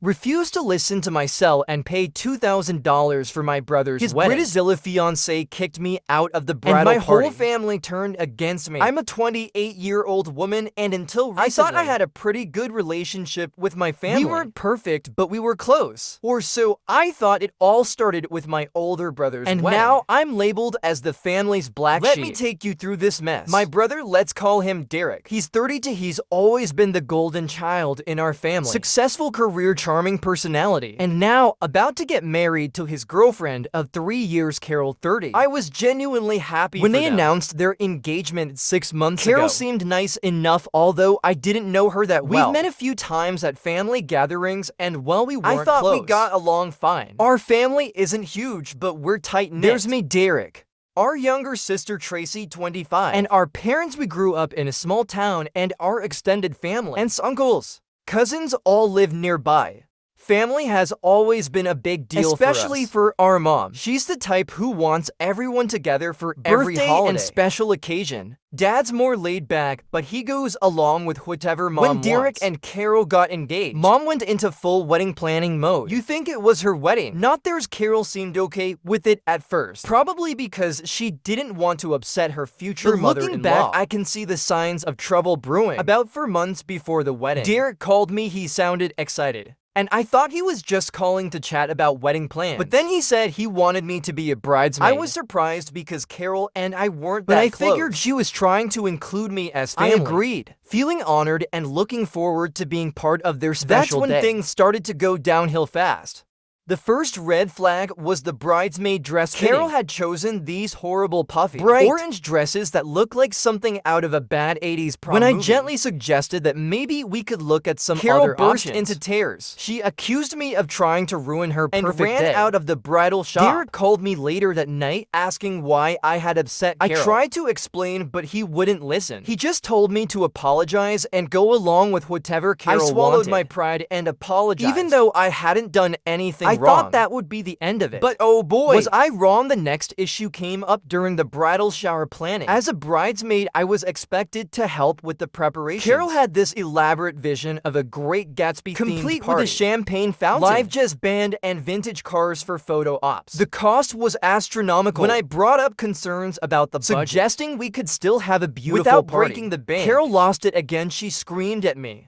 refused to listen to my SIL and pay $2,000 for my brother's wedding. His Bridezilla Fiancée kicked me out of the bridal party. And my whole family turned against me. I'm a 28-year-old woman, and until recently, I thought I had a pretty good relationship with my family. We weren't perfect, but we were close. Or so I thought. It all started with my older brother's wedding. And now I'm labeled as the family's black sheep. Let me take you through this mess. My brother, let's call him Derek. He's 32. He's always been the golden child in our family. Successful career, charming personality, and now about to get married to his girlfriend of 3 years, Carol, 30. I was genuinely happy when they announced their engagement 6 months ago. Carol seemed nice enough, although I didn't know her that well. We've met a few times at family gatherings, and while we weren't close, we got along fine. Our family isn't huge, but we're tight-knit. There's me, Derek. Our younger sister, Tracy, 25. And our parents, we grew up in a small town, and our extended family, aunts, uncles, cousins all live nearby. Family has always been a big deal especially for our mom. She's the type who wants everyone together for every holiday and special occasion. Dad's more laid back, but he goes along with whatever mom wants. When Derek and Carol got engaged, Mom went into full wedding planning mode. You think it was her wedding, not theirs. Carol seemed okay with it at first, probably because she didn't want to upset her future mother-in-law. Looking back, I can see the signs of trouble brewing. About 4 months before the wedding, Derek called me. He sounded excited, and I thought he was just calling to chat about wedding plans. But then he said he wanted me to be a bridesmaid. I was surprised because Carol and I weren't that close. But I figured she was trying to include me as family. I agreed, feeling honored and looking forward to being part of their special day. That's when things started to go downhill fast. The first red flag was the bridesmaid dress fitting. Carol had chosen these horrible puffy, bright orange dresses that looked like something out of a bad 80s prom movie. When I gently suggested that maybe we could look at some other options, Carol burst into tears. She accused me of trying to ruin her perfect day and ran out of the bridal shop. Derek called me later that night asking why I had upset Carol. I tried to explain, but he wouldn't listen. He just told me to apologize and go along with whatever Carol wanted. I swallowed my pride and apologized, even though I hadn't done anything wrong. I thought that would be the end of it. But oh boy, was I wrong. The next issue came up during the bridal shower planning. As a bridesmaid, I was expected to help with the preparations. Carol had this elaborate vision of a Great Gatsby complete party, with a champagne fountain, live jazz band, and vintage cars for photo ops. The cost was astronomical. When I brought up concerns about the budget, suggesting we could still have a beautiful without party, breaking the bank, Carol lost it again. She screamed at me,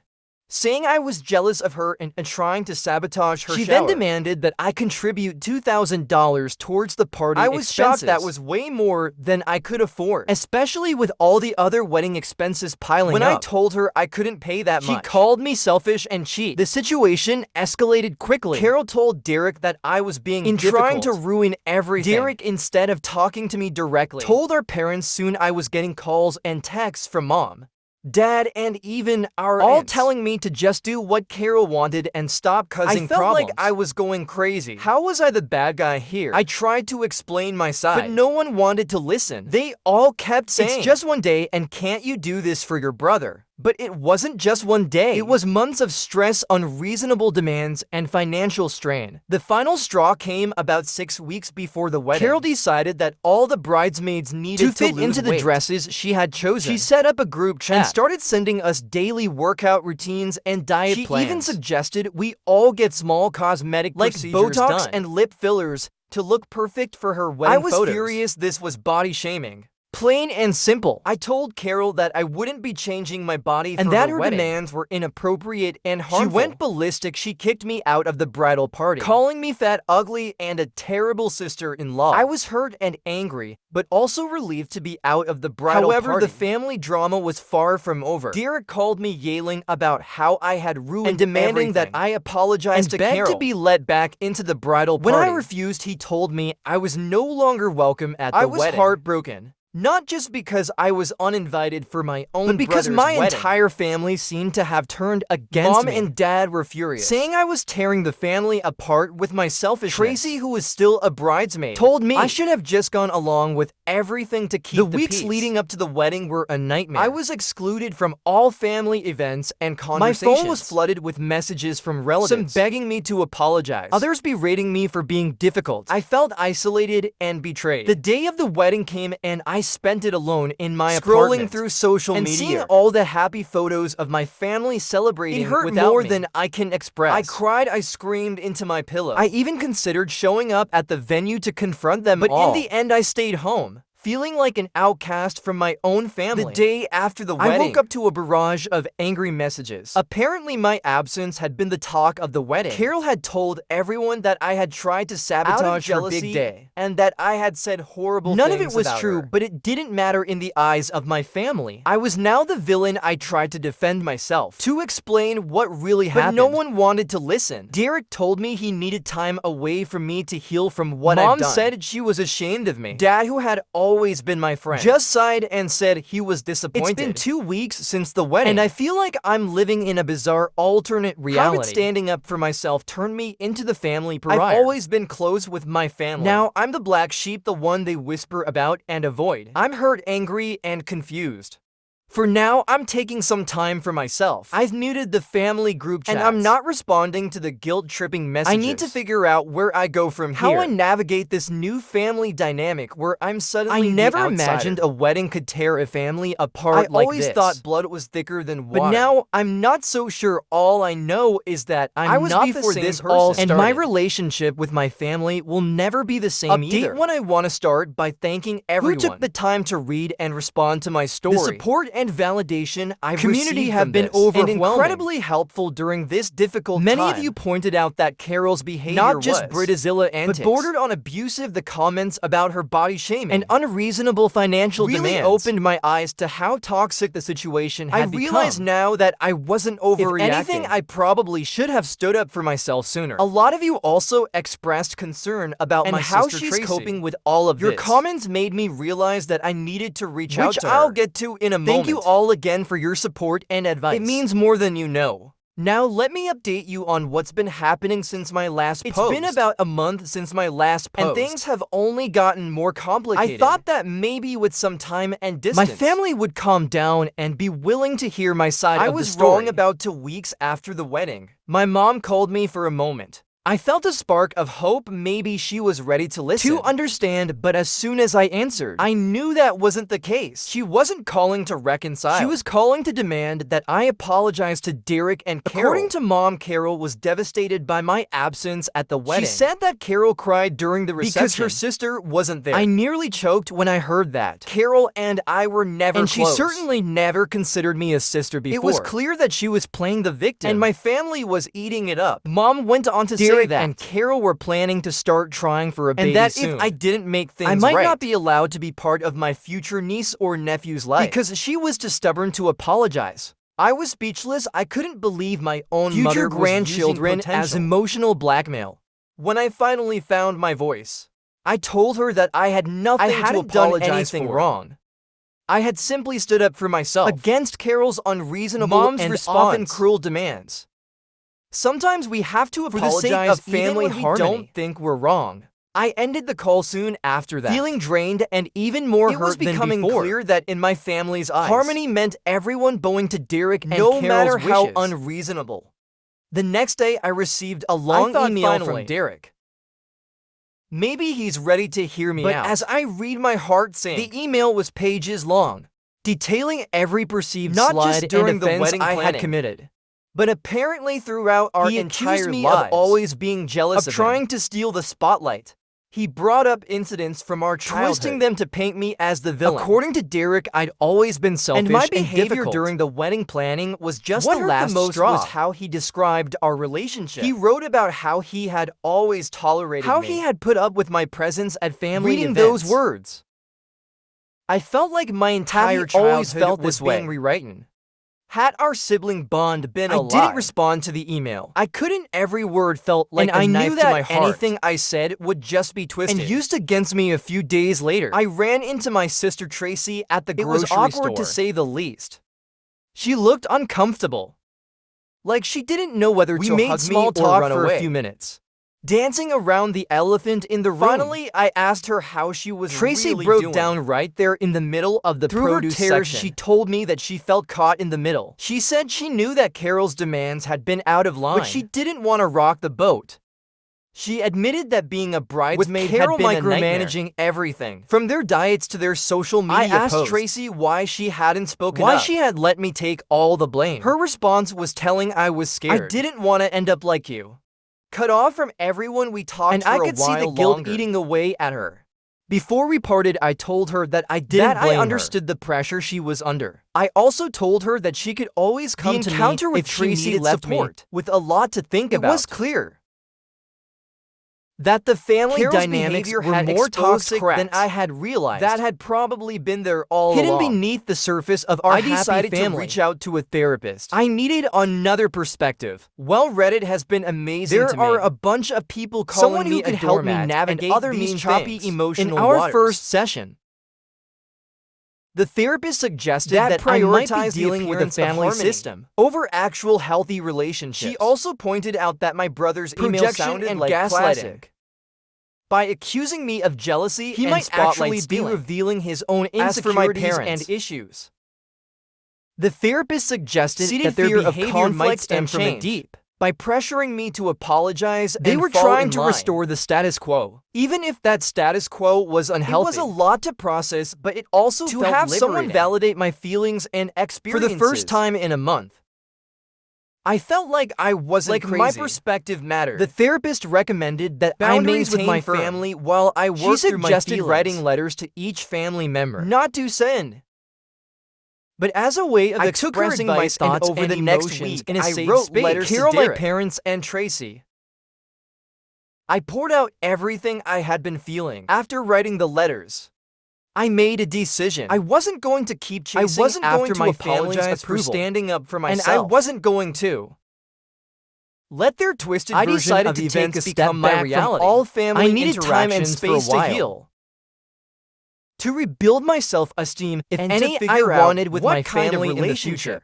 saying I was jealous of her and trying to sabotage her shower. She then demanded that I contribute $2,000 towards the party expenses. I was shocked. That was way more than I could afford, especially with all the other wedding expenses piling up. When I told her I couldn't pay that much, she called me selfish and cheap. The situation escalated quickly. Carol told Derek that I was being difficult, trying to ruin everything. Derek, instead of talking to me directly, told our parents. Soon I was getting calls and texts from Mom, Dad, and even our all aunts, telling me to just do what Carol wanted and stop causing problems. I felt like I was going crazy. How was I the bad guy here? I tried to explain my side, but no one wanted to listen. They all kept saying, it's just one day, and can't you do this for your brother? But it wasn't just one day. It was months of stress, unreasonable demands, and financial strain. The final straw came about 6 weeks before the wedding. Carol decided that all the bridesmaids needed to fit into the dresses she had chosen. She set up a group chat and started sending us daily workout routines and diet plans. She even suggested we all get small cosmetic procedures like Botox and lip fillers to look perfect for her wedding photos. I was furious. This was body shaming. Plain and simple. I told Carol that I wouldn't be changing my body for her wedding, and that her demands were inappropriate and harmful. She went ballistic. She kicked me out of the bridal party, calling me fat, ugly, and a terrible sister-in-law. I was hurt and angry, but also relieved to be out of the bridal party. However, the family drama was far from over. Derek called me yelling about how I had ruined and demanding that I apologize to Carol and begged to be let back into the bridal party. When I refused, he told me I was no longer welcome at the wedding. I was heartbroken. Not just because I was uninvited for my own but because my entire family seemed to have turned against me. Mom and Dad were furious, saying I was tearing the family apart with my selfishness. Tracy, who was still a bridesmaid, told me I should have just gone along with everything to keep the weeks leading up to the wedding were a nightmare. I was excluded from all family events and conversations. My phone was flooded with messages from relatives, some begging me to apologize, others berating me for being difficult. I felt isolated and betrayed. The day of the wedding came and I spent it alone in my apartment, scrolling through social media, and seeing all the happy photos of my family celebrating. It hurt more than I can express. I cried, I screamed into my pillow. I even considered showing up at the venue to confront them all. But in the end, I stayed home, feeling like an outcast from my own family. The day after the wedding, I woke up to a barrage of angry messages. Apparently, my absence had been the talk of the wedding. Carol had told everyone that I had tried to sabotage her big day, and that I had said horrible things about her. None of it was true, but it didn't matter in the eyes of my family. I was now the villain. I tried to defend myself, to explain what really happened. But no one wanted to listen. Derek told me he needed time away from me to heal from what I'd done. Mom said she was ashamed of me. Dad, who had always been my friend, just sighed and said he was disappointed. It's been 2 weeks since the wedding, and I feel like I'm living in a bizarre alternate reality. How standing up for myself turned me into the family pariah. I've always been close with my family. Now I'm the black sheep, the one they whisper about and avoid. I'm hurt, angry, and confused. For now, I'm taking some time for myself. I've muted the family group chats, and I'm not responding to the guilt-tripping messages. I need to figure out where I go from here. How I navigate this new family dynamic where I'm suddenly the outsider. I never imagined a wedding could tear a family apart like this. I always thought blood was thicker than water. But now, I'm not so sure. All I know is that I was not the same this person. All started. And my relationship with my family will never be the same either. Update when I want to start by thanking everyone who took the time to read and respond to my story. The support and validation I've received have been overwhelming and incredibly helpful during this difficult time. Many of you pointed out that Carol's behavior not just Bridezilla antics, but bordered on abusive. The comments about her body shaming and unreasonable financial demands really opened my eyes to how toxic the situation had become. I realize now that I wasn't overreacting. If anything, I probably should have stood up for myself sooner. A lot of you also expressed concern about my how sister she's Tracy. Coping with all of this. Your comments made me realize that I needed to reach out to her, which I'll get to in a moment. Thank you all again for your support and advice. It means more than you know. Now let me update you on what's been happening since my last post. It's been about a month since my last post, and things have only gotten more complicated. I thought that maybe with some time and distance, my family would calm down and be willing to hear my side of the story. I was wrong about 2 weeks after the wedding. My mom called me for a moment. I felt a spark of hope. Maybe she was ready to listen, to understand, but as soon as I answered, I knew that wasn't the case. She wasn't calling to reconcile. She was calling to demand that I apologize to Derek and Carol. According to Mom, Carol was devastated by my absence at the wedding. She said that Carol cried during the reception because her sister wasn't there. I nearly choked when I heard that. Carol and I were never close. And she certainly never considered me a sister before. It was clear that she was playing the victim, and my family was eating it up. Mom went on to say that and Carol were planning to start trying for a baby soon. And that soon, if I didn't make things right, I might not be allowed to be part of my future niece or nephew's life because she was too stubborn to apologize. I was speechless. I couldn't believe my own future grandchildren as emotional blackmail. When I finally found my voice, I told her that I had nothing to apologize for. Wrong. I had simply stood up for myself against Carol's unreasonable and often cruel demands. Sometimes we have to apologize for the sake of family harmony. We don't think we're wrong. I ended the call soon after that, feeling drained and even more hurt than before. It was becoming clear that in my family's eyes, harmony meant everyone bowing to Derek and Carol's wishes, no matter how unreasonable. The next day, I received a long email from Derek. Maybe he's ready to hear me out. But as I read, my heart sank. The email was pages long, detailing every perceived slide and offense I had committed. But apparently throughout our entire lives, of always being jealous of trying to steal the spotlight. He brought up incidents from our childhood, twisting them to paint me as the villain. According to Derek, I'd always been selfish and my behavior during the wedding planning was just the last straw. Was how he described our relationship. He wrote about how he had always tolerated me, how he had put up with my presence at family events. Reading those words, I felt like my entire childhood was being rewritten. Had our sibling bond been a lie, I didn't respond to the email. I couldn't. Every word felt like a knife to my heart. Anything I said would just be twisted and used against me a few days later. I ran into my sister Tracy at the grocery store. It was awkward to say the least. She looked uncomfortable, like she didn't know whether to hug me or run away. For a few minutes, dancing around the elephant in the room. Finally, I asked her how she was Tracy really broke down right there in the middle of the produce section. She told me that she felt caught in the middle. She said she knew that Carol's demands had been out of line, but she didn't want to rock the boat. She admitted that being a bridesmaid had been micromanaging everything, from their diets to their social media posts. I asked Tracy why she hadn't spoken up, why she had let me take all the blame. Her response was telling I was scared. I didn't want to end up like you. Cut off from everyone we talked for a while longer. And I could see the guilt eating away at her. Before we parted, I told her that I didn't blame her. I understood the pressure she was under. I also told her that she could always come to me if Tracy left support. With a lot to think about. It was clear that the family dynamics were more toxic than I had realized. That had probably been there all along. Hidden beneath the surface of our happy family, I decided to reach out to a therapist. I needed another perspective. Well, Reddit has been amazing to me. There are a bunch of people calling me a doormat, someone who can help me navigate other these choppy emotional waters. In our first session, the therapist suggested that I might be dealing with a family system over actual healthy relationships. She also pointed out that my brother's email sounded like gaslighting. By accusing me of jealousy, he might actually be revealing his own insecurities and issues. The therapist suggested that their behavior might stem from a deep. By pressuring me to apologize, they were trying to restore the status quo. Even if that status quo was unhealthy. It was a lot to process, but it also felt liberating. To have someone validate my feelings and experiences. For the first time in a month, I felt like I wasn't crazy. My perspective mattered. The therapist recommended that I maintain with my family while I worked through my feelings. She suggested writing letters to each family member. Not to send, but as a way of expressing my thoughts over the next week, in a safe space, letters to my parents and Tracy. I poured out everything I had been feeling. After writing the letters, I made a decision. I wasn't going to keep chasing after my family's for standing up for myself. And I wasn't going to let their twisted version of events become my reality. All family I needed time and space to heal, to rebuild my self-esteem, if any I wanted with my family in the future.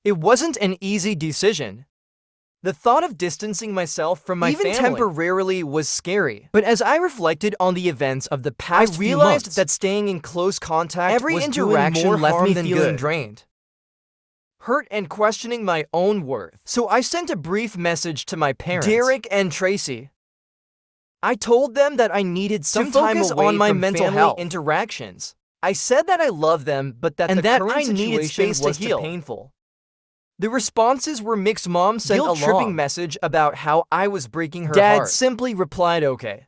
It wasn't an easy decision. The thought of distancing myself from my family, even temporarily, was scary. But as I reflected on the events of the past few months, I realized that staying in close contact was interaction doing more left me feeling drained, hurt, and questioning my own worth. So I sent a brief message to my parents, Derek and Tracy. I told them that I needed some time away on my mental health interactions. I said that I love them, but that the current situation was too painful. The responses were mixed. Mom sent a guilt-tripping message about how I was breaking her heart. Dad simply replied, okay.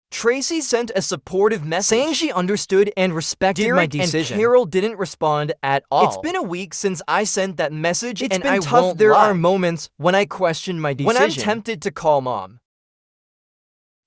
Tracy sent a supportive message saying she understood and respected my decision. And Carol didn't respond at all. It's been a week since I sent that message, and I won't lie. There are moments when I question my decision. When I'm tempted to call Mom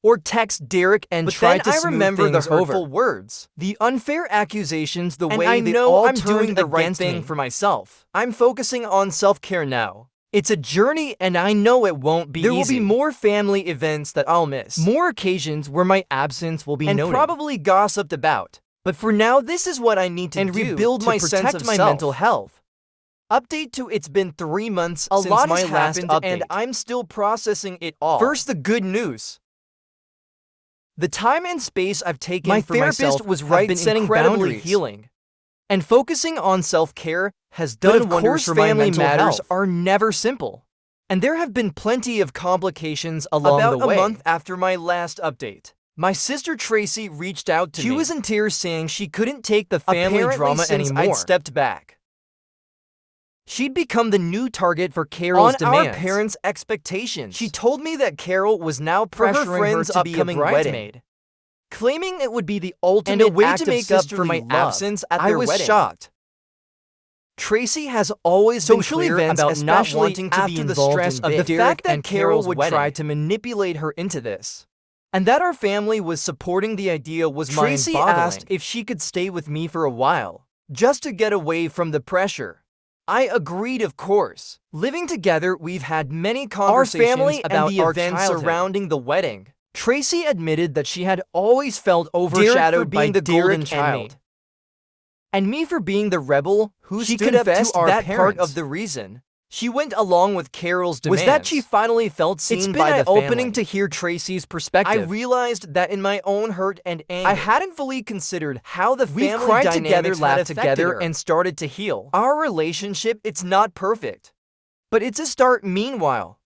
or text Derek and try to smooth things over. The hurtful words, the unfair accusations, the way they all turned the right thing for myself. I'm focusing on self-care now. It's a journey, and I know it won't be easy. There will be more family events that I'll miss, more occasions where my absence will be noted, and probably gossiped about. But for now, this is what I need to do rebuild my sense of my mental health. Update to it's been 3 months since my last update, and I'm still processing it all. First, the good news. The time and space I've taken for myself was right, setting boundaries, healing, and focusing on self-care has done wonders for my mental health. Matters are never simple, and there have been plenty of complications along the way. About a month after my last update, my sister Tracy reached out to me. She was in tears, saying she couldn't take the family drama anymore. I'd stepped back. She'd become the new target for Carol's demands. On our parents' expectations. She told me that Carol was now pressuring her to be a bridesmaid, claiming it would be the ultimate way to make up for my absence at their wedding. I was shocked. Tracy has always been clear about not wanting to be involved in the fact that Carol would try to manipulate her into this, and that our family was supporting the idea was mind-boggling. Tracy asked if she could stay with me for a while, just to get away from the pressure. I agreed, of course. Living together, we've had many conversations about the events surrounding the wedding. Tracy admitted that she had always felt overshadowed by the golden child, and me for being the rebel who stood up to our parents. Part of the reason she went along with Carol's demands was that she finally felt seen by the family. It's been eye-opening to hear Tracy's perspective. I realized that in my own hurt and anger, I hadn't fully considered how the family cried together, laughed together, and started to heal. Our relationship, it's not perfect, but it's a start. Meanwhile,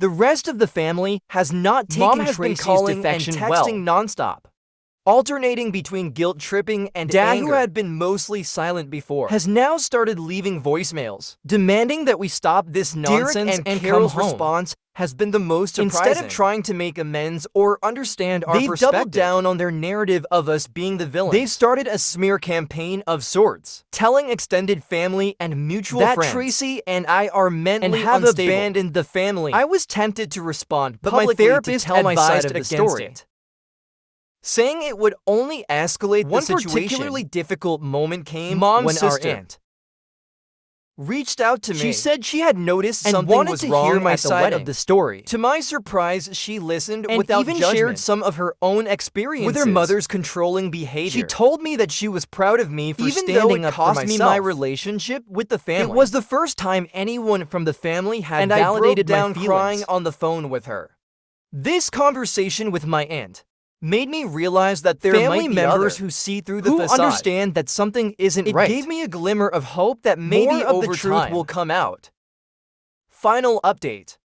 The rest of the family has not taken Tracy's defection and texting nonstop, alternating between guilt-tripping and Dad, anger, who had been mostly silent before, has now started leaving voicemails, demanding that we stop this nonsense, and Carol's response has been the most surprising. Instead of trying to make amends or understand our perspective, they've doubled down on their narrative of us being the villains. They've started a smear campaign of sorts, telling extended family and mutual friends that Tracy and I are mentally and have abandoned the family. I was tempted to respond, but my therapist to tell my side of the story, saying it would only escalate the situation. One particularly difficult moment came when our aunt reached out to me. She said she had noticed something was wrong to hear my side of the story. To my surprise, she listened and without even shared some of her own experiences with her mother's controlling behavior. She told me that she was proud of me for standing up for myself. Even though it cost me my relationship with the family. It was the first time anyone from the family had validated my feelings. And I broke down crying on the phone with her. This conversation with my aunt made me realize that there might be members who see through the facade, who understand that something isn't right. It gave me a glimmer of hope that maybe over the truth will come out. Final update.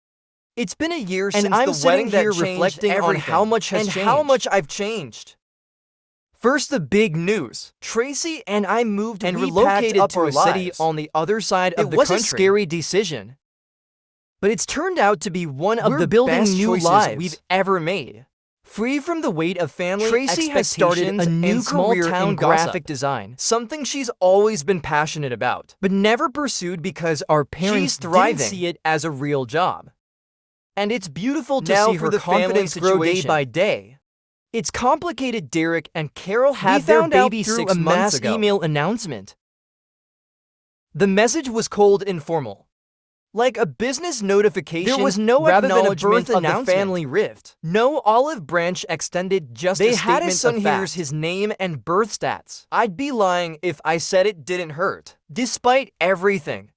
It's been a year since the wedding here reflecting on how much has changed and how much I've changed. First, the big news. Tracy and I moved and relocated to a city on the other side of the country. It was a scary decision, but it's turned out to be one of the best new lives we've ever made. Free from the weight of family Tracy has started a new career in graphic design, something she's always been passionate about, but never pursued because our parents didn't see it as a real job. And it's beautiful to see her confidence grow day by day. It's complicated. Derek and Carol had their baby 6 months ago. Email announcement. The message was cold, informal, like a business notification. There was no acknowledgement of the family rift. No olive branch extended, just a statement of fact. Here's his name and birth stats. I'd be lying if I said it didn't hurt. Despite everything,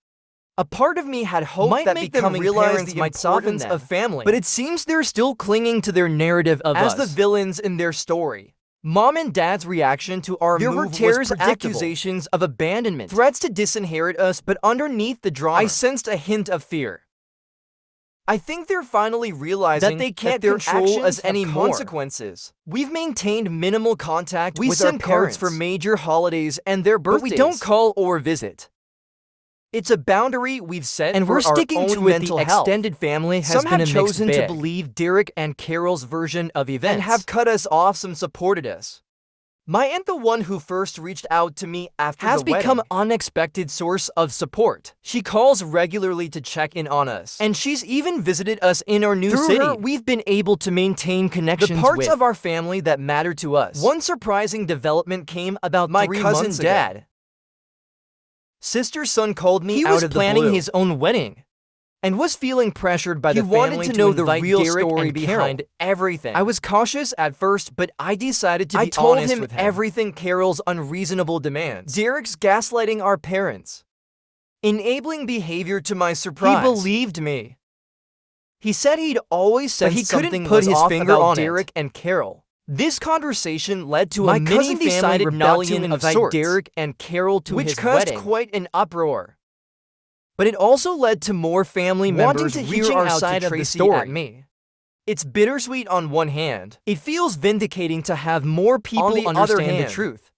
a part of me had hoped that becoming parents might soften the family, but it seems they're still clinging to their narrative of us as the villains in their story. Mom and Dad's reaction to our move was predictable. Accusations of abandonment, threats to disinherit us, but underneath the drama, I sensed a hint of fear. I think they're finally realizing that they can't control us anymore. Consequences. We've maintained minimal contact with our parents for major holidays and their birthdays, but we don't call or visit. It's a boundary we've set, and we're sticking to it. The extended family has been chosen to believe Derek and Carol's version of events and have cut us off. Some supported us. My aunt, the one who first reached out to me after the wedding, has become an unexpected source of support. She calls regularly to check in on us, and she's even visited us in our new city. Through her, we've been able to maintain connections with the parts of our family that matter to us. One surprising development came about my cousin's dad. Sister's son called me out of the blue. He was planning his own wedding and was feeling pressured by the family. He wanted to know the real story behind everything. I was cautious at first, but I decided to be honest with him. I told him everything: Carol's unreasonable demands, Derek's gaslighting our parents, enabling behavior. To my surprise, he believed me. He said he'd always said he couldn't put his finger on Derek and Carol. This conversation led to a mini-family rebellion of sorts, Derek and Carol to his wedding, which caused quite an uproar. But it also led to more family members reaching out to Tracy at me. It's bittersweet. On one hand, it feels vindicating to have more people understand the truth.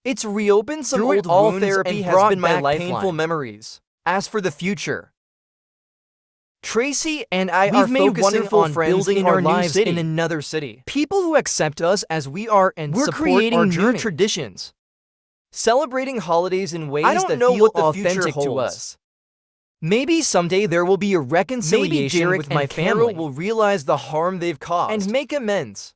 It's reopened some old wounds. Therapy has been my lifeline. Painful memories. As for the future, Tracy and I are focusing on building our lives in another city. People who accept us as we are and we're creating new traditions, celebrating holidays in ways that feel authentic to us. Maybe someday there will be a reconciliation with my family. Carol will realize the harm they've caused and make amends.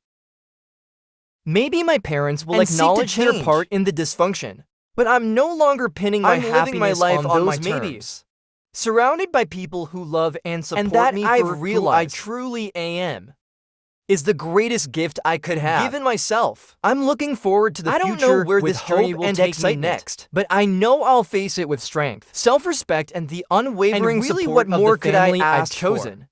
Maybe my parents will acknowledge their part in the dysfunction. But I'm no longer pinning my happiness on those maybes. Surrounded by people who love and support me for who I truly am is the greatest gift I could have given myself. I'm looking forward to the future. I don't know where this journey will take me next, but I know I'll face it with strength, self-respect, and the unwavering support of the family I've chosen.